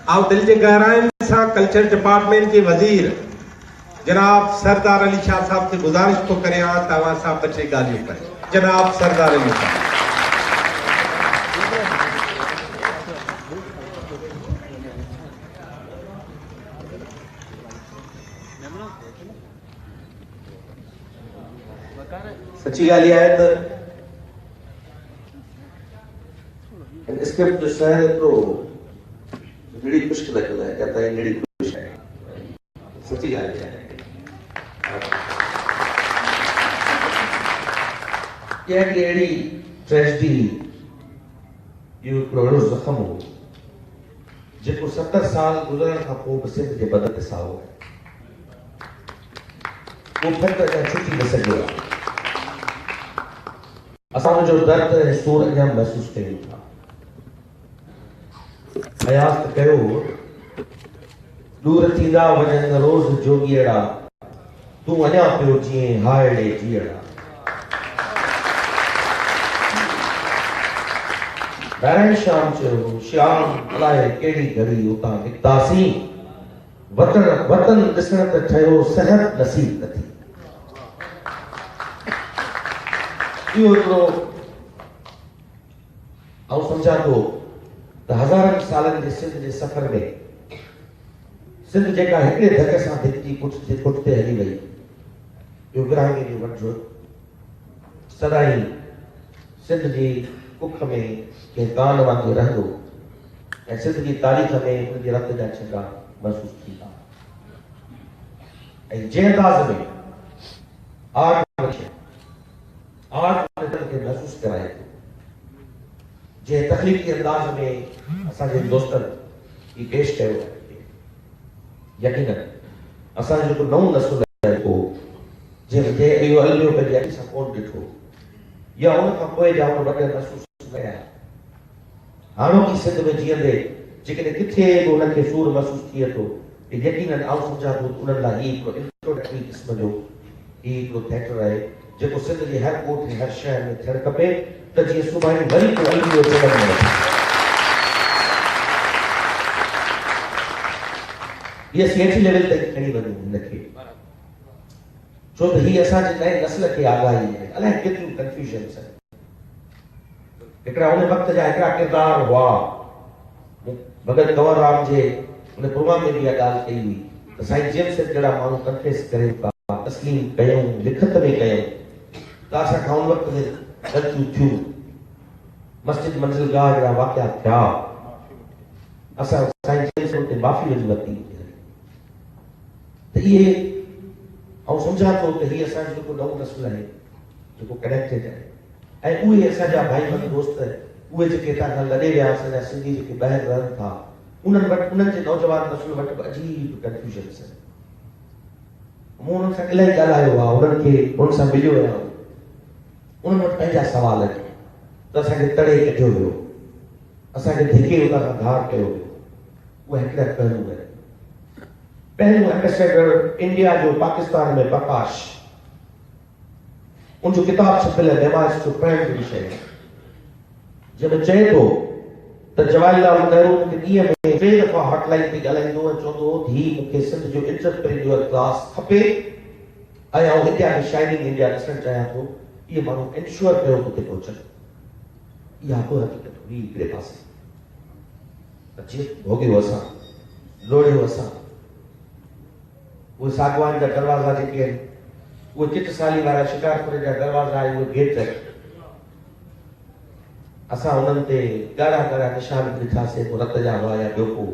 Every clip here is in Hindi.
और दिल के गहराइन से कल्चर डिपार्टमेंट के वजीर जनाब सरदार अली शाह साहब से गुजारिश तो करें तवा साहब बच्चे गालियों पर जनाब सरदार अली साहब। सच्ची गाली है तो स्क्रिप्ट जो है तो निड़ी मुश्किल है कहता है निड़ी खुश है सच्ची गाली है यह कि एड़ी ट्रेजेडी यो करोड़ो जख्म हो जेको 70 साल गुजरण खां पोइ बि सिंध जे बदन ते साओ वो फिर त छुटी न सघियो आहे। असां जो दर्द ऐं सूर अञा महसूस कयूं था। अयास त कयो दूर थींदा वञनि रोज़ जोगीअड़ा तूं अञा पियो जीअं हायड़े जीअड़ा। नारायण श्याम चयो श्याम अलाए कहिड़ी घड़ी उतां निकितासीं वतन ॾिसण त ठहियो सहत नसीब न थी। इहो हिकिड़ो आउं सम्झां थो त हज़ारनि सालनि जे सिंध जे सफ़र में सिंध जेका हिकिड़े धक सां धिकजी पुठिते हली वई इहो विरहाङे जो वठो सदाईं सिंध जी कुख में कंहिं कान वांगुरु रहंदो ऐं सिंध जी तारीख़ में उनजे रत जा छंगा महसूस थींदा ऐं जंहिं अंदाज़ में आर्ट खे महसूस कराए थो जंहिं तकलीफ़ी अंदाज़ में असांजे दोस्तनि ही पेश कयो यकीनन असांजो जेको नओं नस्ल आहे को जंहिं इहो अलमियो पंहिंजे अखि सां कोन ॾिठो या उन खां पोइ जा उन वॾे महसूस कया हाणोकी सिंध में जीअंदे जेकॾहिं किथे बि उनखे सूर महसूस थिए थो यकीनन आउं सम्झां थो उन्हनि लाइ ही हिकिड़ो इंट्रोडक्टरी क़िस्म जो ही हिकिड़ो थिएटर आहे जेको सिंध जे हर कोठ हर शहर में थियणु खपे त जीअं सुभाणे वरी को अलमियो जगह में ये सेठी लेवल तक खणी वञूं हिनखे छो त ही असांजे नए नस्ल खे आगाही आहे अलाए केतिरियूं कंफ्यूजन्स आहिनि। हिकिड़ा उन वक़्त जा हिकिड़ा किरदार हुआ भगत कंवर राम जे उन प्रोग्राम में भी ॻाल्हि कई हुई त साईं जेम्स जहिड़ा माण्हू कंफेस करे तस्लीम कयूं लिखत में कयूं त असांखां उन वक़्त में ग़लतियूं थियूं मस्जिद मंज़िलगाह जहिड़ा वाक़िया थिया असां साईं जेम्स उते माफ़ी वठी वरिती त इहे आउं सम्झां थो त हीअ असांजो जेको नओं नस्ल आहे जेको कनेक्टेड आहे ऐं उहे असांजा भाई बंधु दोस्त उहे जेके हितां खां लॾे विया असांजा सिंधी जेके ॿाहिरि रहनि था उन्हनि वटि उन्हनि जे नौजवान नस्ल वटि बि अजीब कंफ्यूजन्स आहिनि। मूं उन्हनि सां इलाही ॻाल्हायो आहे उन्हनि खे उन्हनि सां मिलियो आहियां उन्हनि वटि पंहिंजा सवाल आहिनि त असांखे तड़े कढियो वियो असांखे धिके उतां खां धार कयो वियो उहे हिकिड़ा पहलू आहिनि। पहलू एम्बेसडर इंडिया जो पाकिस्तान में प्रकाश उनजो किताब छपियल है नमाज जो पढ़ण जो विषय जंहिंमें चए थो त जवाहरलाल नेहरू मूंखे ॾींहं में 3 दफ़ा हॉटलाइन ते ॻाल्हाईंदो ऐं चवंदो हो ही मूंखे सिंध जो एंटरप्रेन्योर क्लास खपे ऐं आउं इंडिया में शाइनिंग इंडिया ॾिसणु चाहियां थो इहे माण्हू इंश्योर कयो हुते पहुचनि इहा को हक़ीक़त हुई हिकिड़े पासे अची भोॻियो असां लोड़ियो असां उहे सागवान जा दरवाज़ा जेके आहिनि उहे चिटसाली वारा शिकारपुर जा दरवाज़ा उहे गेट असां उन्हनि ते ॻाढ़ा ॻाढ़ा निशान ॾिठासीं को रत जा हुआ या ॿियो को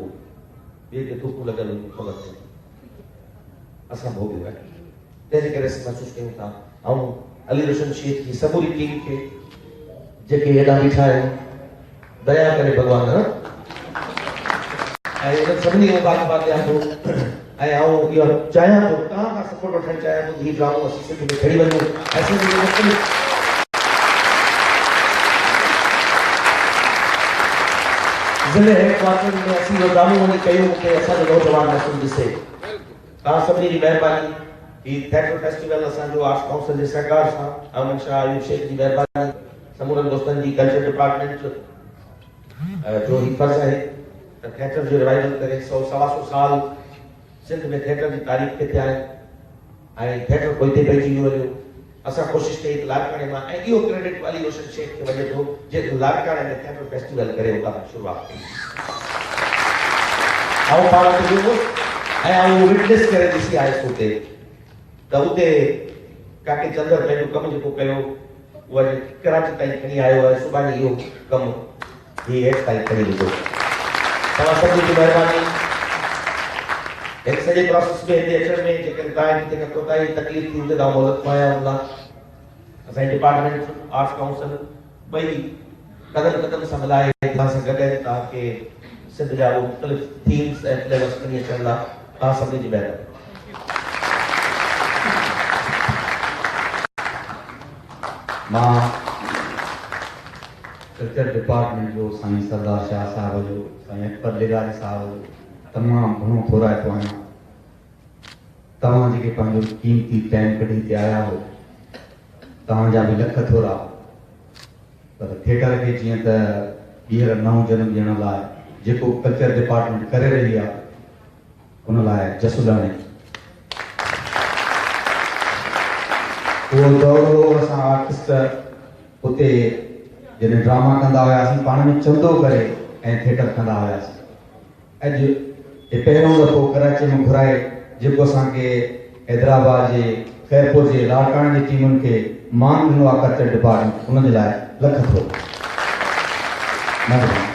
ॿिए खे थूकूं लॻल हुयूं ख़बर पई असां भोॻियो आहे तंहिंजे करे असां महसूसु कयूं था ऐं अली रोशन शेख जी समूरी टीम खे जेके हेॾा बीठा आहिनि दया करे भॻवान ऐं उन्हनि सभिनी खे मुबारकबाद ॾियां थो ऐं आउं इहो चाहियां थो तव्हां खां सपोर्ट वठणु चाहियां थो हीउ ड्रामो असीं सिंध में खणी वञूं ऐं सिंध में मुख़्तलिफ़ ज़िले हेडक्वार्टर में असीं इहो ड्रामो वञी कयूं मूंखे असांजो नौजवान नस्ल ॾिसे तव्हां सभिनी जी महिरबानी हीउ थिएटर फेस्टिवल असांजो आर्ट्स काउंसिल जे सहकार सां अमन शाह आयूब शेख जी महिरबानी समूरनि दोस्तनि जी कल्चर डिपार्टमेंट जो ही फर्ज़ आहे त थिएटर जो रिवाइवल करे 100-125 साल सिंध में थिएटर की तारीख़ के थिया आहिनि ऐं थिएटर कोई ते पइजी वियो हुयो। असां कोशिशि कई त लाड़काणे मां ऐं इहो क्रेडिट वाली रोशन शेख खे वञे थो जेको लाड़काणे में थिएटर फेस्टिवल करे उतां शुरूआत कई। ऐं पाण खे वियुमि ऐं उहो विटनेस करे ॾिसी आयुसि हुते त हुते काके चंदर पंहिंजो कमु जेको कयो उहा कराची ताईं खणी आयो आहे। सुभाणे इहो कमु हीअ हेठि ताईं खणी ईंदो। तव्हां सभिनी जी महिरबानी। एक सॼे प्रोसेस में हिते अचण में जेकॾहिं तव्हांखे किथे कोताही तकलीफ़ थी हुजे त मदद पाया हूंदा। असांजी डिपार्टमेंट आर्ट्स काउंसिल ॿई कदम कदम सां मिलाए तव्हां सां गॾु तव्हांखे सिंध जा मुख़्तलिफ़ थीम्स ऐं फ्लेवर्स खणी अचण लाइ तव्हां सभिनी जी महिरबानी। मां कल्चर डिपार्टमेंट जो साईं सरदार शाह साहब जो साईं अकबर लिगारी साहब जो तमामु घणो थोराइतो आहियां। तव्हां जेके पंहिंजो कीमती टाइम कढी हिते आया हो तव्हांजा बि लख थोरा। पर थिएटर खे जीअं त ॿीहर नओं जनम ॾियण लाइ जेको कल्चर डिपार्टमेंट करे रही आहे उन लाइ जसुलाणी उहो दौर असां आर्टिस्ट उते जॾहिं ड्रामा कंदा हुआसीं पाण में चंदो करे ऐं थिएटर कंदा हुआसीं। अॼु हे पहिरियों दफ़ो कराची में घुराए जेको असांखे हैदराबाद जे खैरपुर जे लाड़काणे जी टीमुनि खे मान ॾिनो आहे कल्चर डिपार्टमेंट उन जे लाइ लख थोरो। महिरबानी।